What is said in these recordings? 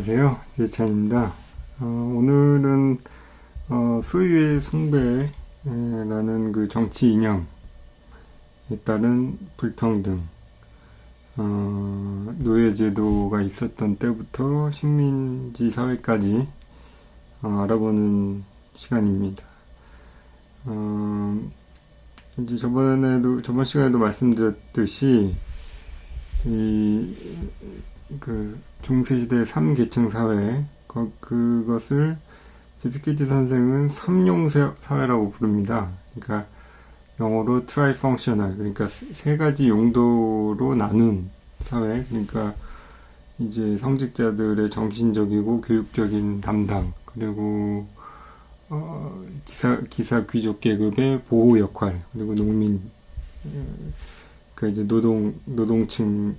안녕하세요. 예찬입니다. 오늘은 수유의 숭배라는 그 정치 이념에 따른 불평등, 노예제도가 있었던 때부터 식민지 사회까지 알아보는 시간입니다. 이제 저번 시간에도 말씀드렸듯이 그 중세시대 3계층 사회, 그것을 피케티 선생은 3용 사회라고 부릅니다. 그러니까 영어로 트라이펑셔널, 그러니까 세 가지 용도로 나눈 사회. 그러니까 이제 성직자들의 정신적이고 교육적인 담당, 그리고 기사 귀족 계급의 보호 역할, 그리고 농민, 그 이제 노동층의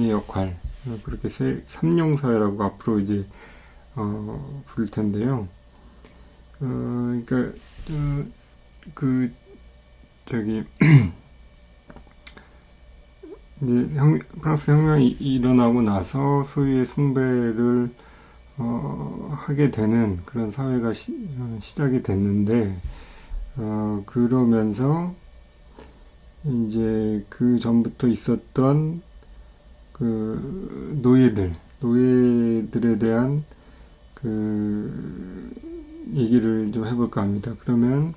역할, 그렇게 3용 사회라고 앞으로 이제 부를 텐데요. 그러니까 이제 프랑스 혁명이 일어나고 나서 소유의 숭배를 하게 되는 그런 사회가 시작이 됐는데, 그러면서 이제 그 전부터 있었던 그 노예들에 대한 그 얘기를 좀 해볼까 합니다. 그러면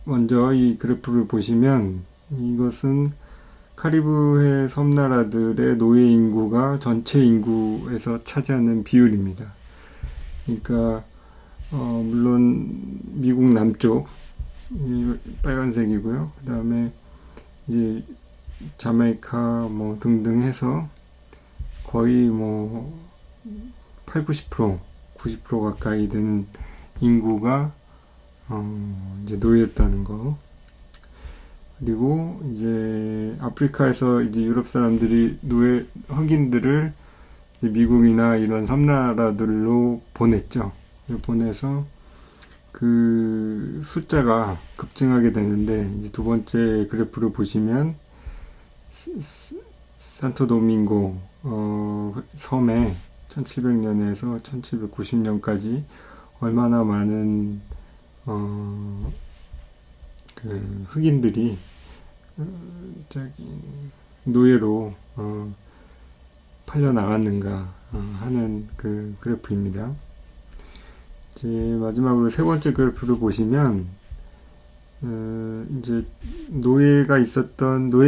먼저 이 그래프를 보시면, 이것은 카리브해 섬나라들의 노예 인구가 전체 인구에서 차지하는 비율입니다. 그러니까 물론 미국 남쪽 빨간색이고요. 그 다음에 이제 자메이카 뭐 등등 해서 거의 뭐 8, 90%, 90% 가까이 되는 인구가 이제 노예였다는 거. 그리고 이제 아프리카에서 이제 유럽 사람들이 흑인들을 이제 미국이나 이런 섬나라들로 보냈죠. 보내서 그 숫자가 급증하게 되는데, 이제 두 번째 그래프를 보시면 산토도밍고 섬에 1700년에서 1790년까지 얼마나 많은 그 흑인들이 노예로 팔려 나갔는가 하는 그 그래프입니다. 이제 마지막으로 세 번째 그래프를 보시면, 이제 노예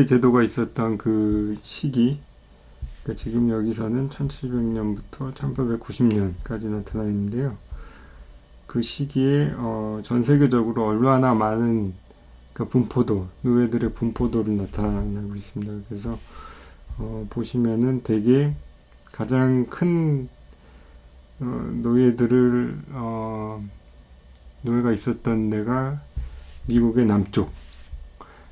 제도가 있었던 그 시기, 그러니까 지금 여기서는 1700년부터 1890년까지 나타나 있는데요. 그 시기에 전 세계적으로 얼마나 많은 노예들의 분포도를 나타내고 있습니다. 그래서 보시면은 대개 가장 큰 노예가 있었던 데가 미국의 남쪽,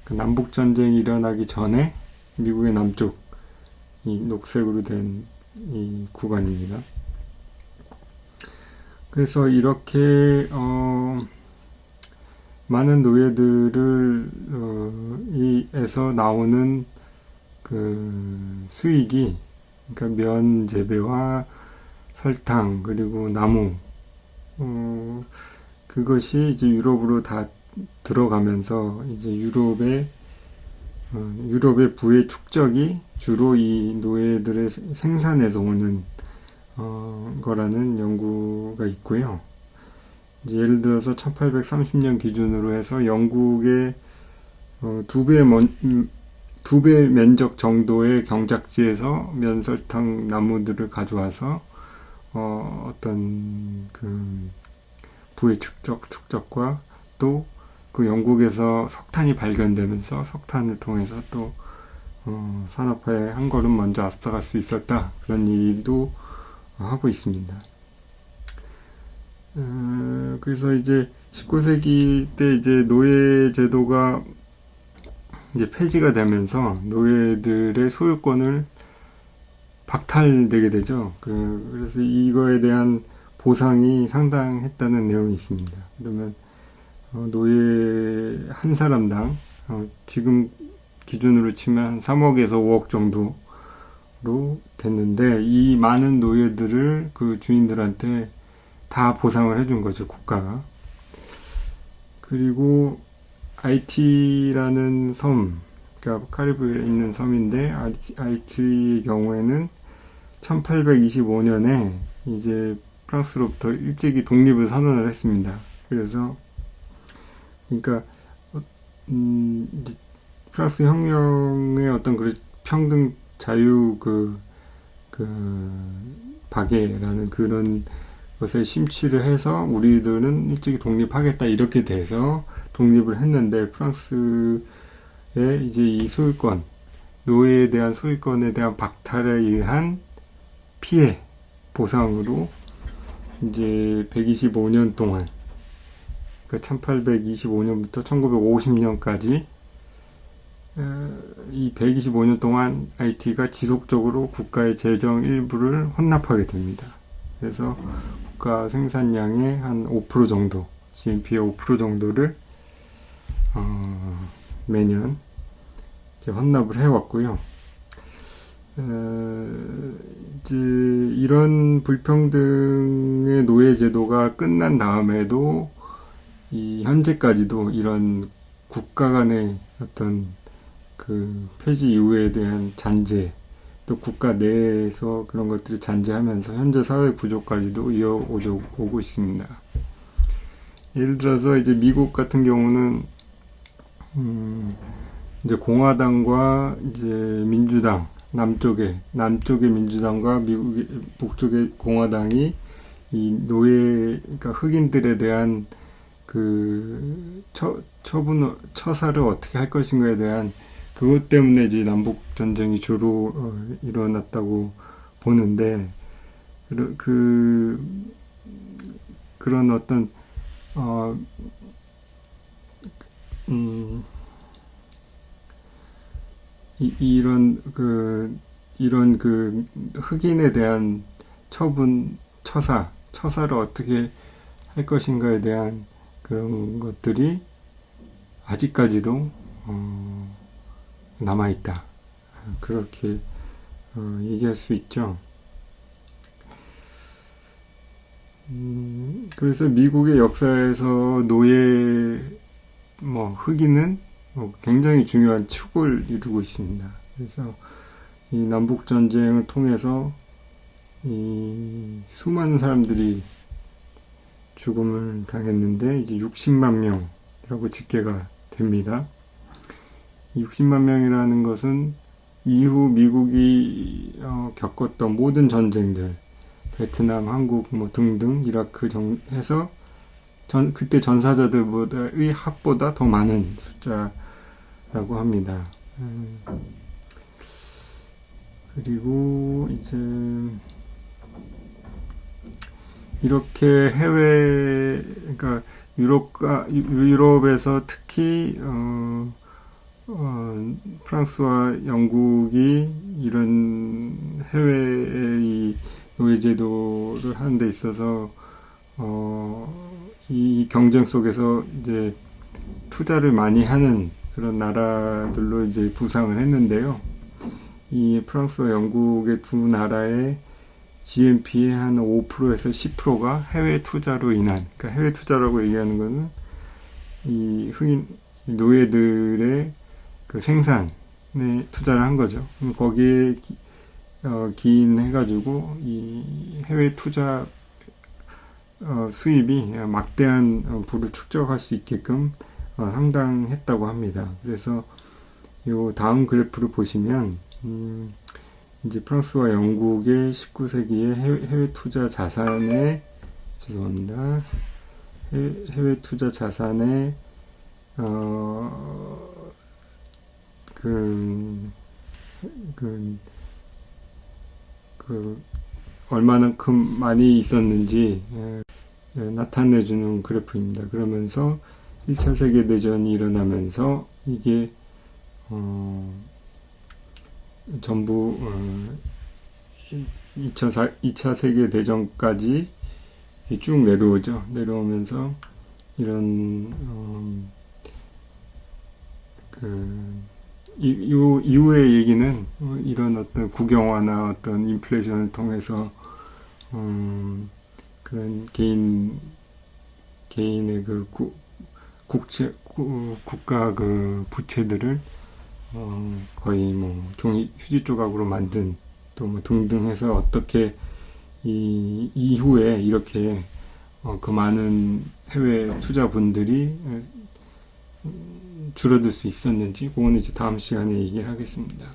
남북 전쟁이 일어나기 전에 미국의 남쪽, 이 녹색으로 된 이 구간입니다. 그래서 이렇게 많은 노예들을 에서 나오는 그 수익이, 그러니까 면 재배와 설탕, 그리고 나무, 그것이 이제 유럽으로 다 들어가면서 이제 유럽의 부의 축적이 주로 이 노예들의 생산에서 오는 거라는 연구가 있고요. 이제 예를 들어서 1830년 기준으로 해서 영국의 두 배 면적 정도의 경작지에서 면설탕 나무들을 가져와서 어떤 그 부의 축적과 또 그 영국에서 석탄이 발견되면서 석탄을 통해서 또 산업화에 한 걸음 먼저 앞서갈 수 있었다, 그런 얘기도 하고 있습니다. 그래서 이제 19세기 때 이제 노예 제도가 이제 폐지가 되면서 노예들의 소유권을 박탈되게 되죠. 그래서 이거에 대한 보상이 상당했다는 내용이 있습니다. 그러면 노예 한 사람당 지금 기준으로 치면 3억에서 5억 정도 됐는데 이 많은 노예들을 그 주인들한테 다 보상을 해준 거죠, 국가가. 그리고 아이티라는 섬, 그러니까 카리브해에 있는 섬인데 아이티의 경우에는 1825년에 이제 프랑스로부터 일찍이 독립을 선언을 했습니다. 그래서 그러니까 이제 프랑스 혁명의 어떤 그 평등 자유 박애라는 그런 것에 심취를 해서 우리들은 일찍이 독립하겠다 이렇게 돼서 독립을 했는데 프랑스의 이제 이 소유권, 노예에 대한 소유권에 대한 박탈에 의한 피해 보상으로 이제 125년 동안, 그러니까 1825년부터 1950년까지 이 125년 동안 아이티가 지속적으로 국가의 재정 일부를 헌납하게 됩니다. 그래서 국가 생산량의 한 5% 정도, GNP의 5% 정도를 매년 이제 헌납을 해왔고요. 이제 이런 불평등의 노예 제도가 끝난 다음에도 이 현재까지도 이런 국가 간의 어떤 그 폐지 이후에 대한 잔재, 또 국가 내에서 그런 것들이 잔재하면서 현재 사회 구조까지도 이어오고 있습니다. 예를 들어서 이제 미국 같은 경우는 이제 공화당과 이제 민주당, 남쪽의 민주당과 북쪽의 공화당이 이 노예, 그러니까 흑인들에 대한 그 처사를 어떻게 할 것인가에 대한 그것 때문에 이제 남북 전쟁이 주로 일어났다고 보는데, 그런 어떤 이런 흑인에 대한 처사를 어떻게 할 것인가에 대한 그런 것들이 아직까지도 남아있다. 그렇게 얘기할 수 있죠. 그래서 미국의 역사에서 흑인은 굉장히 중요한 축을 이루고 있습니다. 그래서 이 남북전쟁을 통해서 이 수많은 사람들이 죽음을 당했는데 이제 60만 명이라고 집계가 됩니다. 60만 명이라는 것은 이후 미국이 겪었던 모든 전쟁들, 베트남, 한국 등등 이라크 해서 그때 전사자들의 합보다 더 많은 숫자라고 합니다. 그리고 이제 이렇게 그러니까 유럽에서 특히 프랑스와 영국이 이런 해외의 노예제도를 하는 데 있어서 이 경쟁 속에서 이제 투자를 많이 하는 그런 나라들로 이제 부상을 했는데요. 이 프랑스와 영국의 두 나라의 GNP의 한 5%에서 10%가 해외 투자로 인한, 그러니까 해외 투자라고 얘기하는 것은 이 흑인 노예들의 그 생산에 투자를 한 거죠. 거기에 기인해가지고 이 해외 투자 수입이 막대한 부를 축적할 수 있게끔 상당했다고 합니다. 그래서 요 다음 그래프를 보시면 이제 프랑스와 영국의 19세기의 해외 투자 자산의 해외 투자 자산의 얼마만큼 많이 있었는지 나타내주는 그래프입니다. 그러면서 1차 세계대전이 일어나면서 이게 전부 2차 세계대전까지 쭉 내려오죠. 내려오면서 이런 요 이후의 얘기는 이런 어떤 국영화나 어떤 인플레이션을 통해서 그런 개인의 그 국가 그 부채들을 거의 뭐 종이 휴지 조각으로 만든 또 뭐 등등 해서 어떻게 이 이후에 이렇게 그 많은 해외 투자분들이 줄어들 수 있었는지 그거는 이제 다음 시간에 얘기를 하겠습니다.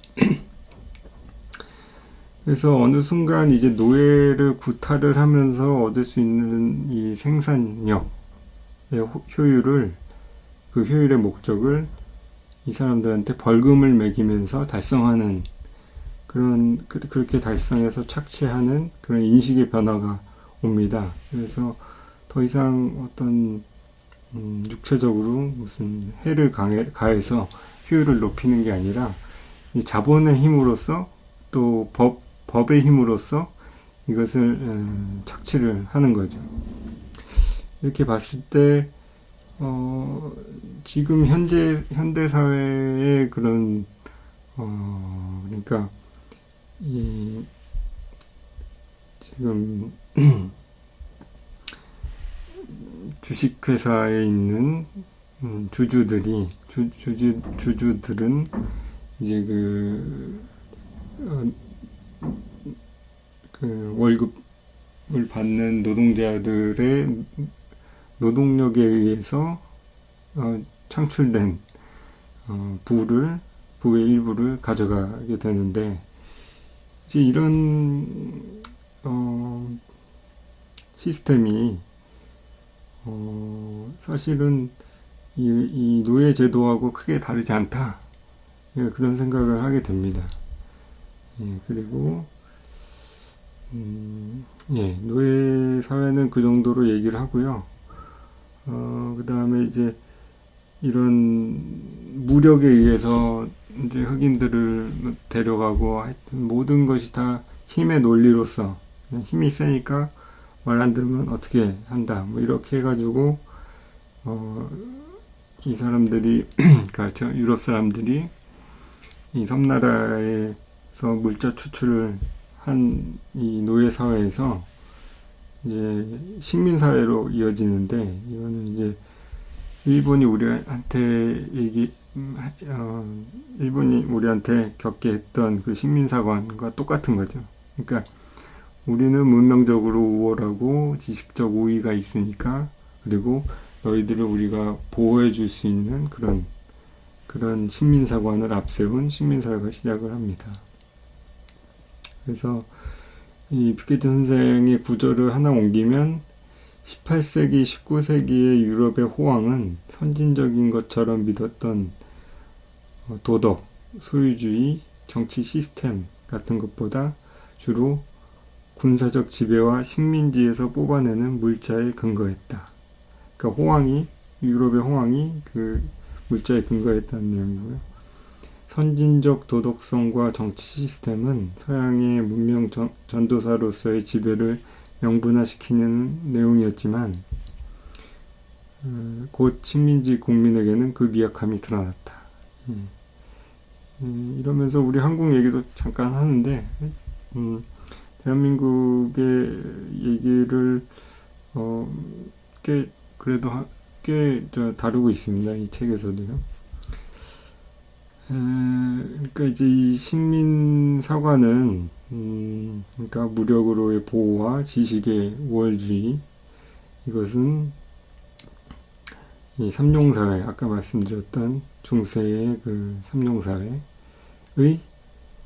그래서 어느 순간 이제 노예를 구타를 하면서 얻을 수 있는 이 생산력의 효율을 그 효율의 목적을 이 사람들한테 벌금을 매기면서 달성하는 그렇게 달성해서 착취하는 그런 인식의 변화가 옵니다. 그래서 더 이상 어떤 육체적으로 무슨 해를 가해서 효율을 높이는 게 아니라 이 자본의 힘으로써 또 법의 힘으로써 이것을 착취를 하는 거죠. 이렇게 봤을 때 지금 현대 사회의 그런 그러니까 이 지금 주식회사에 있는 주주들은 이제 그 월급을 받는 노동자들의 노동력에 의해서 창출된 부의 일부를 가져가게 되는데 이제 이런 시스템이 사실은 이 노예 제도하고 크게 다르지 않다. 예, 그런 생각을 하게 됩니다. 예, 그리고 예, 노예 사회는 그 정도로 얘기를 하고요. 그 다음에 이제 이런 무력에 의해서 이제 흑인들을 데려가고 하여튼 모든 것이 다 힘의 논리로서 힘이 세니까 말 안 들으면 어떻게 한다 뭐 이렇게 해가지고 이 사람들이 그렇죠 유럽 사람들이 이 섬나라에서 물자 추출을 한 이 노예 사회에서 이제 식민 사회로 이어지는데 이거는 이제 일본이 우리한테 겪게 했던 그 식민사관과 똑같은 거죠. 그러니까 우리는 문명적으로 우월하고 지식적 우위가 있으니까 그리고 너희들을 우리가 보호해 줄 수 있는 그런 식민사관을 앞세운 식민사회가 시작을 합니다. 그래서 이 피케티 선생의 구절을 하나 옮기면 18세기, 19세기의 유럽의 호황은 선진적인 것처럼 믿었던 도덕, 소유주의, 정치 시스템 같은 것보다 주로 군사적 지배와 식민지에서 뽑아내는 물자에 근거했다. 그러니까 유럽의 호황이 그 물자에 근거했다는 내용이고요. 선진적 도덕성과 정치 시스템은 서양의 문명 전도사로서의 지배를 명분화시키는 내용이었지만 곧 식민지 국민에게는 그 미약함이 드러났다. 이러면서 우리 한국 얘기도 잠깐 하는데 대한민국의 얘기를 꽤 다루고 있습니다. 이 책에서도요. 그러니까 이제 이 식민사관은 그러니까 무력으로의 보호와 지식의 우월주의 이것은 이 삼룡사회 아까 말씀드렸던 중세의 그 삼룡사회의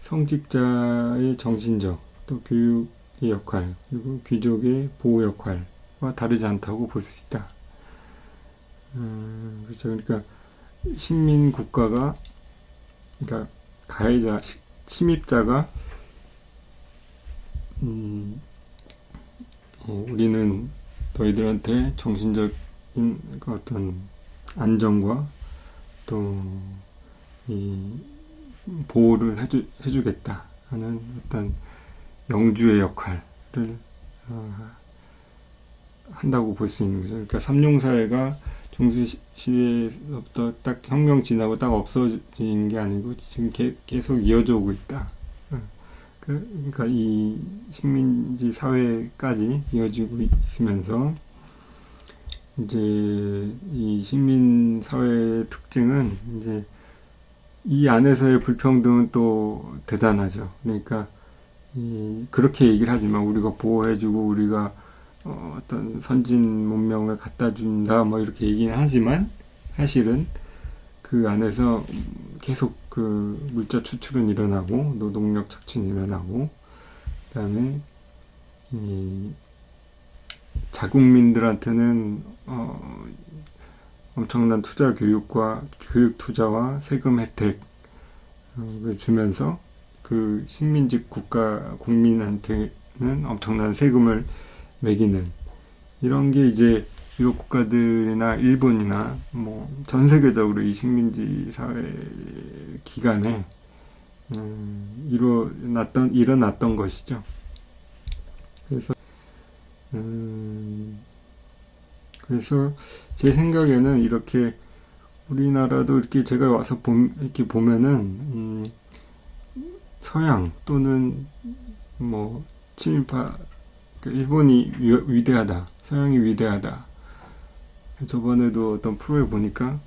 성직자의 정신적 또 교육의 역할 그리고 귀족의 보호 역할과 다르지 않다고 볼 수 있다. 그렇죠. 그러니까 식민 국가가 그러니까 가해자, 침입자가 우리는 너희들한테 정신적인 어떤 안정과 또 이 보호를 해주겠다 하는 어떤 영주의 역할을 한다고 볼 수 있는 거죠. 그러니까 삼룡사회가 중세 시대에서부터 딱 혁명 지나고 딱 없어진 게 아니고 지금 계속 이어져 오고 있다. 그러니까 이 식민지 사회까지 이어지고 있으면서 이제 이 식민 사회의 특징은 이제 이 안에서의 불평등은 또 대단하죠. 그러니까 그렇게 얘기를 하지만 우리가 보호해주고 우리가 어떤 선진 문명을 갖다 준다 뭐 이렇게 얘기는 하지만 사실은 그 안에서 계속 그 물자 추출은 일어나고 노동력 착취는 일어나고 그다음에 이 자국민들한테는 엄청난 교육 투자와 세금 혜택을 주면서 그 식민지 국민한테는 엄청난 세금을 매기는 이런 게 이제 유럽 국가들이나 일본이나 뭐 전 세계적으로 이 식민지 사회 기간에 일어났던 것이죠. 그래서 제 생각에는 이렇게 우리나라도 이렇게 제가 와서 이렇게 보면은 서양 또는 뭐 친일파 일본이 위대하다, 서양이 위대하다. 저번에도 어떤 프로에 보니까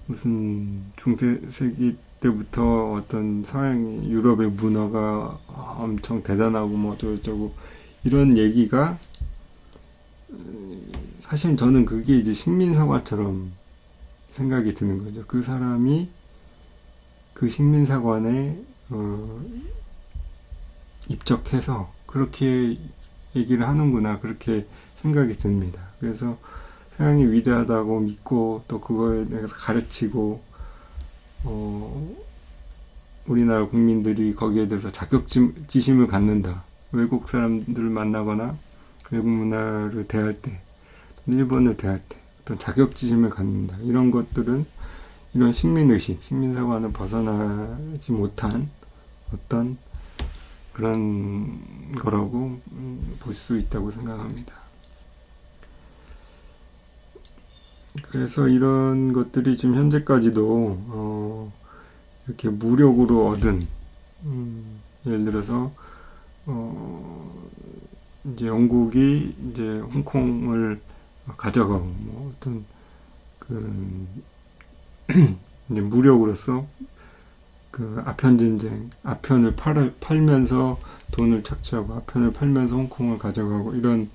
무슨 중세기 때부터 어떤 서양이 유럽의 문화가 엄청 대단하고 뭐 어쩌고 이런 얘기가 사실 저는 그게 이제 식민사관처럼 생각이 드는 거죠. 그 사람이 그 식민사관에 입적해서 그렇게 얘기를 하는구나 그렇게 생각이 듭니다. 그래서 서양이 위대하다고 믿고 또 그거에 대해서 가르치고 우리나라 국민들이 거기에 대해서 자격지심을 갖는다. 외국 사람들을 만나거나 외국 문화를 대할 때 일본을 대할 때 어떤 자격지심을 갖는다. 이런 것들은 이런 식민의식, 식민사관을 벗어나지 못한 어떤 그런 거라고 볼 수 있다고 생각합니다. 그래서 이런 것들이 지금 현재까지도 이렇게 무력으로 얻은 예를 들어서 이제 영국이 이제 홍콩을 가져가고 뭐 어떤 이제 무력으로서 그 아편 전쟁, 아편을 팔면서 돈을 착취하고 아편을 팔면서 홍콩을 가져가고 이런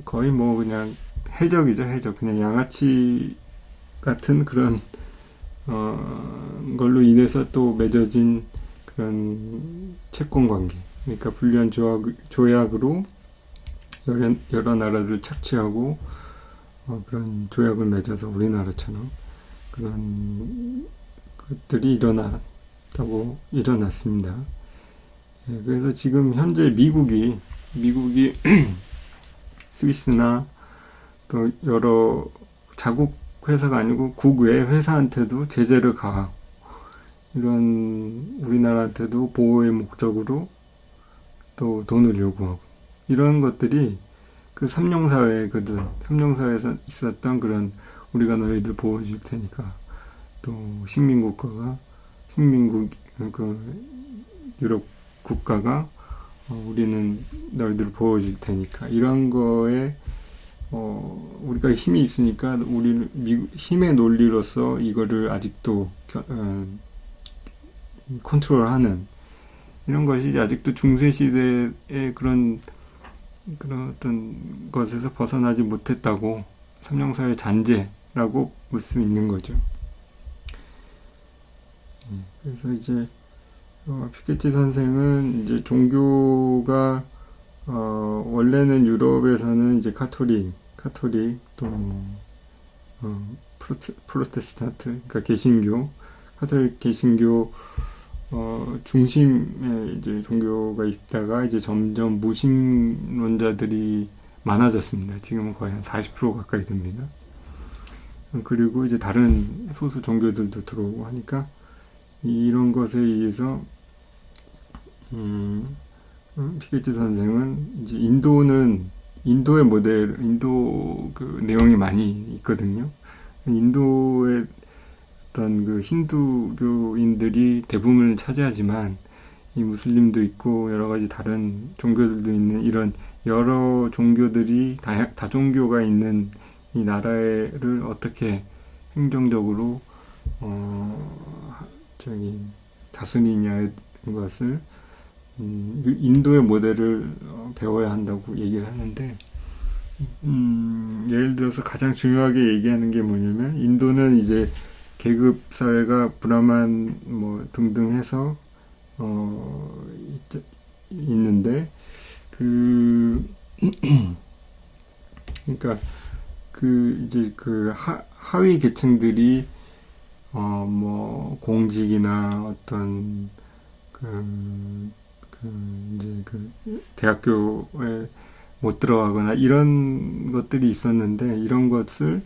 거의 뭐 그냥 해적이죠, 해적. 그냥 양아치 같은 그런 걸로 인해서 또 맺어진 그런 채권 관계. 그러니까 불리한 조약으로 여러 나라들 착취하고 그런 조약을 맺어서 우리나라처럼 그런 것들이 일어났습니다. 예, 그래서 지금 현재 미국이 스위스나 또 여러 자국 회사가 아니고 국외 회사한테도 제재를 가하고 이런 우리나라한테도 보호의 목적으로 또 돈을 요구하고 이런 것들이 그 삼룡사회거든. 삼룡사회에서 있었던 그런 우리가 너희들 보호해 줄 테니까 또 식민국 그 유럽 국가가 우리는 너희들 보호해 줄 테니까 이런 거에 우리가 힘이 있으니까 우리 힘의 논리로서 이거를 아직도 컨트롤하는 이런 것이 아직도 중세 시대의 그런 어떤 것에서 벗어나지 못했다고 삼룡사회 잔재라고 볼 수 있는 거죠. 그래서 이제 피케티 선생은 이제 종교가 원래는 유럽에서는 이제 카톨릭 또 프로테스탄트 그러니까 개신교 카톨릭 개신교 중심에 이제 종교가 있다가 이제 점점 무신론자들이 많아졌습니다. 지금은 거의 한 40% 가까이 됩니다. 그리고 이제 다른 소수 종교들도 들어오고 하니까 이런 것에 의해서 피케티 선생은 이제 인도는 인도의 모델, 인도 그 내용이 많이 있거든요. 인도의 어떤 그 힌두교인들이 대부분을 차지하지만 이 무슬림도 있고 여러 가지 다른 종교들도 있는 이런 여러 종교들이 다종교가 있는 이 나라를 어떻게 행정적으로 저기 다스리냐는 것을 인도의 모델을 배워야 한다고 얘기를 하는데 예를 들어서 가장 중요하게 얘기하는 게 뭐냐면 인도는 이제 계급 사회가 브라만 뭐 등등 해서 있는데 그 그러니까 그 이제 그 하위 계층들이 뭐 공직이나 어떤 이제 그 대학교에 못 들어가거나 이런 것들이 있었는데 이런 것을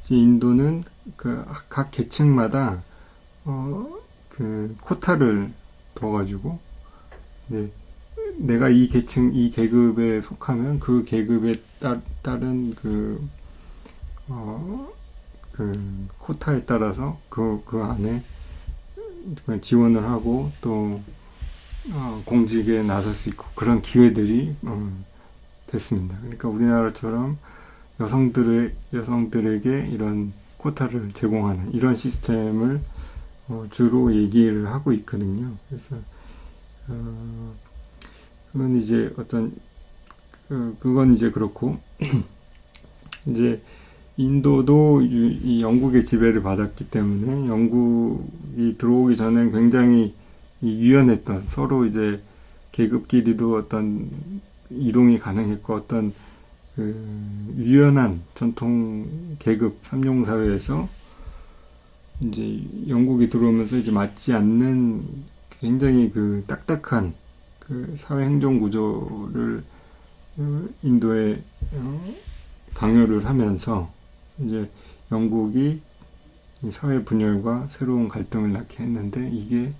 이제 인도는 그 각 계층마다 그 코타를 둬가지고 이제 내가 이 계층 이 계급에 속하면 그 계급에 따른 그 코타에 따라서 그 안에 지원을 하고 또 공직에 나설 수 있고 그런 기회들이 됐습니다. 그러니까 우리나라처럼 여성들에게 이런 코타를 제공하는 이런 시스템을 주로 얘기를 하고 있거든요. 그래서 그건 이제 그건 이제 그렇고 이제 인도도 이 영국의 지배를 받았기 때문에 영국이 들어오기 전에 굉장히 유연했던 서로 이제 계급끼리도 어떤 이동이 가능했고 어떤 유연한 전통 계급 삼룡사회에서 이제 영국이 들어오면서 이제 맞지 않는 굉장히 그 딱딱한 그 사회 행정 구조를 인도에 강요를 하면서 이제 영국이 사회 분열과 새로운 갈등을 낳게 했는데 이게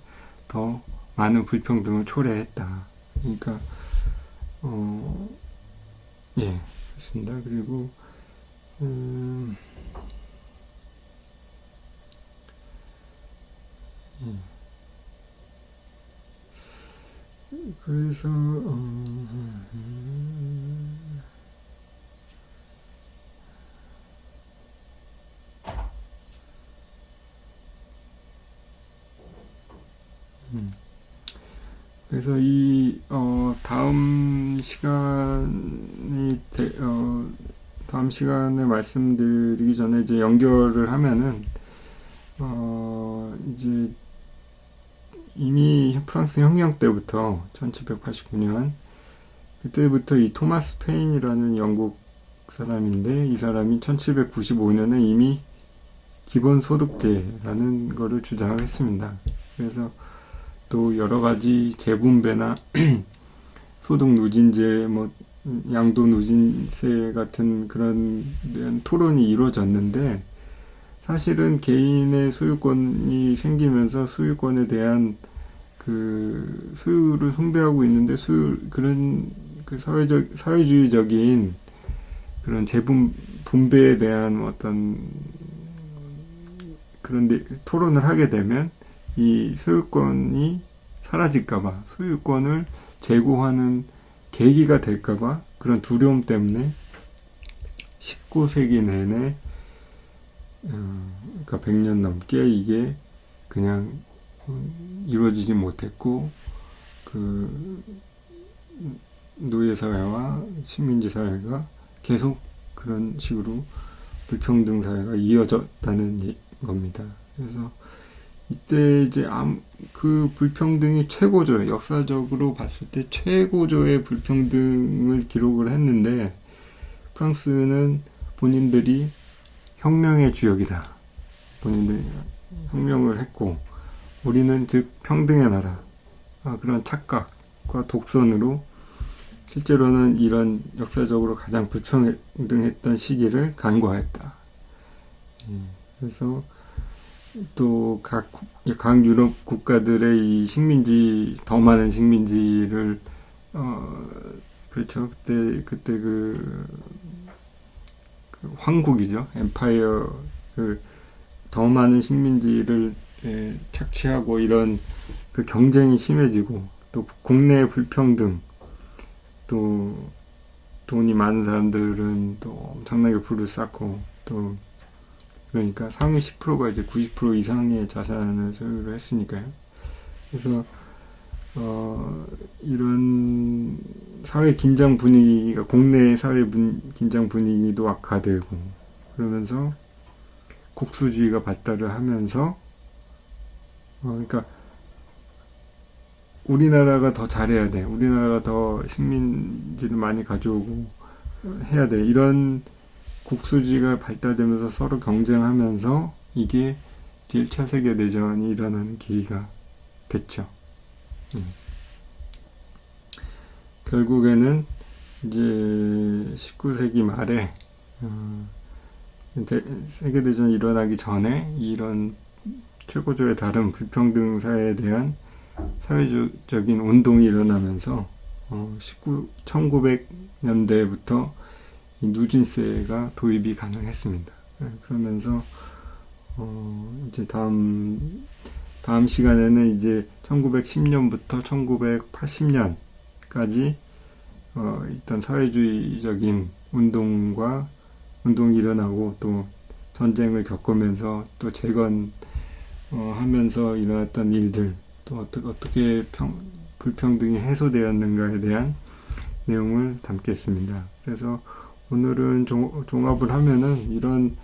더 많은 불평등을 초래했다. 그러니까 예, 그렇습니다. 그리고 그래서 그래서 이 다음 시간에 말씀드리기 전에 이제 연결을 하면은 이제 이미 프랑스 혁명 때부터 1789년 그때부터 이 토마스 페인이라는 영국 사람인데 이 사람이 1795년에 이미 기본소득제라는 거를 주장을 했습니다. 그래서 또 여러 가지 재분배나 소득 누진제, 뭐 양도 누진세 같은 그런 토론이 이루어졌는데 사실은 개인의 소유권이 생기면서 소유권에 대한 그 소유를 숭배하고 있는데 그런 그 사회주의적인 그런 분배에 대한 어떤 그런 토론을 하게 되면 이 소유권이 사라질까봐 소유권을 제고하는 계기가 될까봐 그런 두려움 때문에 19세기 내내 그러니까 100년 넘게 이게 그냥 이루어지지 못했고 그 노예사회와 식민지 사회가 계속 그런 식으로 불평등 사회가 이어졌다는 겁니다. 그래서 이때 이제 그 불평등이 최고조, 역사적으로 봤을 때 최고조의 불평등을 기록을 했는데 프랑스는 본인들이 혁명의 주역이다. 본인들이 혁명을 했고 우리는 즉 평등의 나라. 그런 착각과 독선으로 실제로는 이런 역사적으로 가장 불평등했던 시기를 간과했다. 그래서 또 각 유럽 국가들의 이 더 많은 식민지를 그렇죠. 그때 그 황국이죠. 엠파이어, 더 많은 식민지를 착취하고 이런 그 경쟁이 심해지고, 또 국내 불평등, 또 돈이 많은 사람들은 또 엄청나게 부를 쌓고, 또 그러니까 상위 10%가 이제 90% 이상의 자산을 소유를 했으니까요. 그래서 이런 사회 긴장 분위기가, 국내 사회 긴장 분위기도 악화되고, 그러면서 국수주의가 발달을 하면서, 그러니까 우리나라가 더 잘해야 돼. 우리나라가 더 식민지를 많이 가져오고 해야 돼. 이런 국수주의가 발달되면서 서로 경쟁하면서 이게 1차 세계대전이 일어나는 계기가 됐죠. 결국에는 이제 19세기 말에 세계대전이 일어나기 전에 이런 최고조에 다른 불평등 사회에 대한 사회적인 운동이 일어나면서 1900년대부터 이 누진세가 도입이 가능했습니다. 그러면서 이제 다음 시간에는 이제 1910년부터 1980년까지 일단 사회주의적인 운동이 일어나고, 또 전쟁을 겪으면서 또 재건하면서 일어났던 일들, 또 어떻게 불평등이 해소되었는가에 대한 내용을 담겠습니다. 그래서 오늘은 종합을 하면은 이런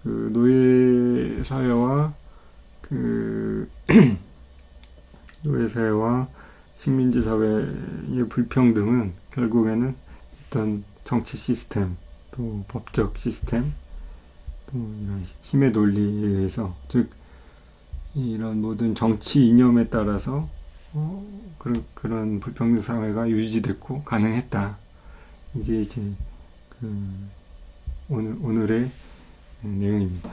그 노예 사회와 노예 사회와 식민지 사회의 불평등은 결국에는 일단 정치 시스템, 또 법적 시스템, 또 이런 힘의 논리에 의해서, 즉 이런 모든 정치 이념에 따라서 그런 불평등 사회가 유지됐고 가능했다. 이게 이제 오늘의 내용입니다.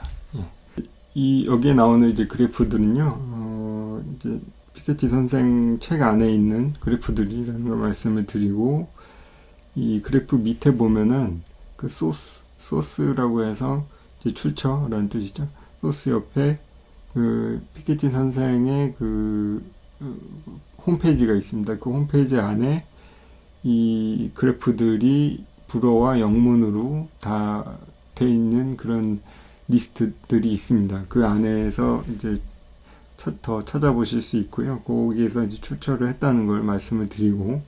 여기에 나오는 이제 그래프들은요, 이제 피케티 선생 책 안에 있는 그래프들이라는 걸 말씀을 드리고, 이 그래프 밑에 보면은 그 소스라고 해서 이제 출처라는 뜻이죠. 소스 옆에 그 피케티 선생의 홈페이지가 있습니다. 그 홈페이지 안에 이 그래프들이 불어와 영문으로 다 돼 있는 그런 리스트들이 있습니다. 그 안에서 이제 더 찾아보실 수 있고요. 거기에서 이제 출처를 했다는 걸 말씀을 드리고,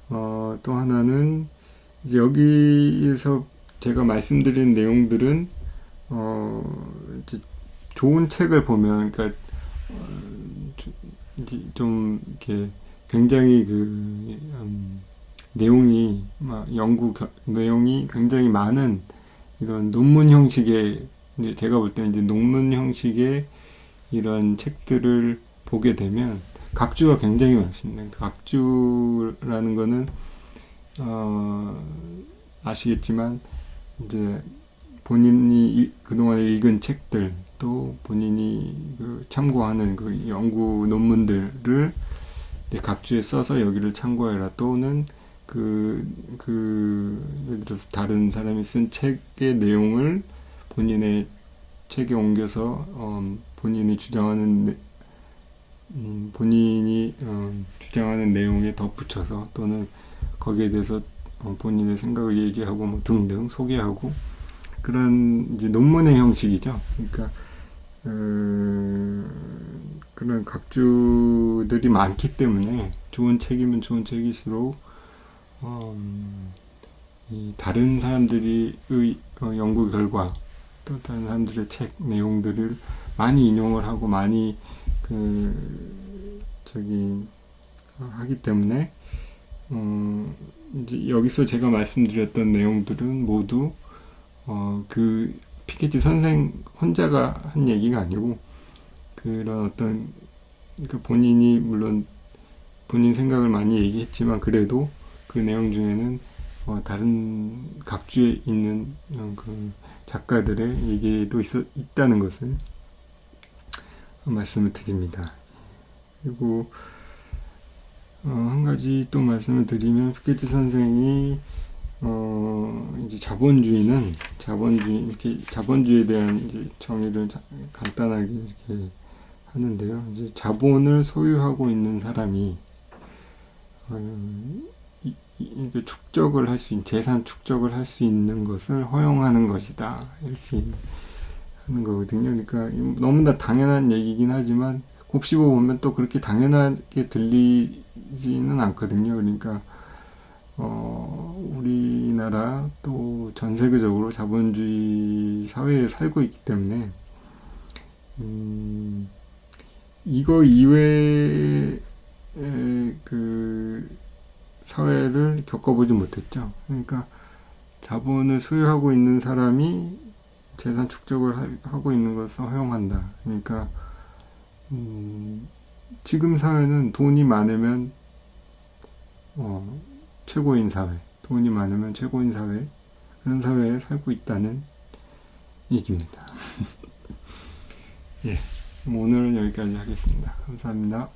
또 하나는 이제 여기에서 제가 말씀드린 내용들은 이제 좋은 책을 보면, 그러니까 좀 이렇게 굉장히 내용이 내용이 굉장히 많은 이런 논문 형식의, 이제 제가 볼 때는 이제 논문 형식의 이런 책들을 보게 되면 각주가 굉장히 많습니다. 각주라는 거는 아시겠지만 이제 본인이 그동안 읽은 책들, 또 본인이 참고하는 그 연구 논문들을 각주에 써서 여기를 참고해라, 또는 예를 들어서 다른 사람이 쓴 책의 내용을 본인의 책에 옮겨서 본인이 주장하는 내용에 덧붙여서, 또는 거기에 대해서 본인의 생각을 얘기하고 뭐 등등 소개하고, 그런 이제 논문의 형식이죠. 그러니까 그런 각주들이 많기 때문에 좋은 책이면 좋은 책일수록 이 다른 사람들의 연구 결과, 또 다른 사람들의 책 내용들을 많이 인용을 하고 많이 하기 때문에 이제 여기서 제가 말씀드렸던 내용들은 모두 그 피케티 선생 혼자가 한 얘기가 아니고, 그런 어떤 본인이 물론 본인 생각을 많이 얘기했지만, 그래도 그 내용 중에는 다른 각주에 있는 그 작가들의 얘기도 있다는 것을 말씀을 드립니다. 그리고 한 가지 또 말씀을 드리면 피케티 선생이 이제 이렇게 자본주의에 대한 이제 정의를 간단하게 이렇게 하는데요. 이제 자본을 소유하고 있는 사람이 이게 재산 축적을 할 수 있는 것을 허용하는 것이다. 이렇게 하는 거거든요. 그러니까 너무나 당연한 얘기긴 하지만 곱씹어 보면 또 그렇게 당연하게 들리지는 않거든요. 그러니까 우리나라 또 전 세계적으로 자본주의 사회에 살고 있기 때문에 이거 이외의 그 사회를 겪어보지 못했죠. 그러니까 자본을 소유하고 있는 사람이 재산 축적을 하고 있는 것을 허용한다. 그러니까 지금 사회는 돈이 많으면 최고인 사회, 돈이 많으면 최고인 사회, 그런 사회에 살고 있다는 얘기입니다. 예, 오늘은 여기까지 하겠습니다. 감사합니다.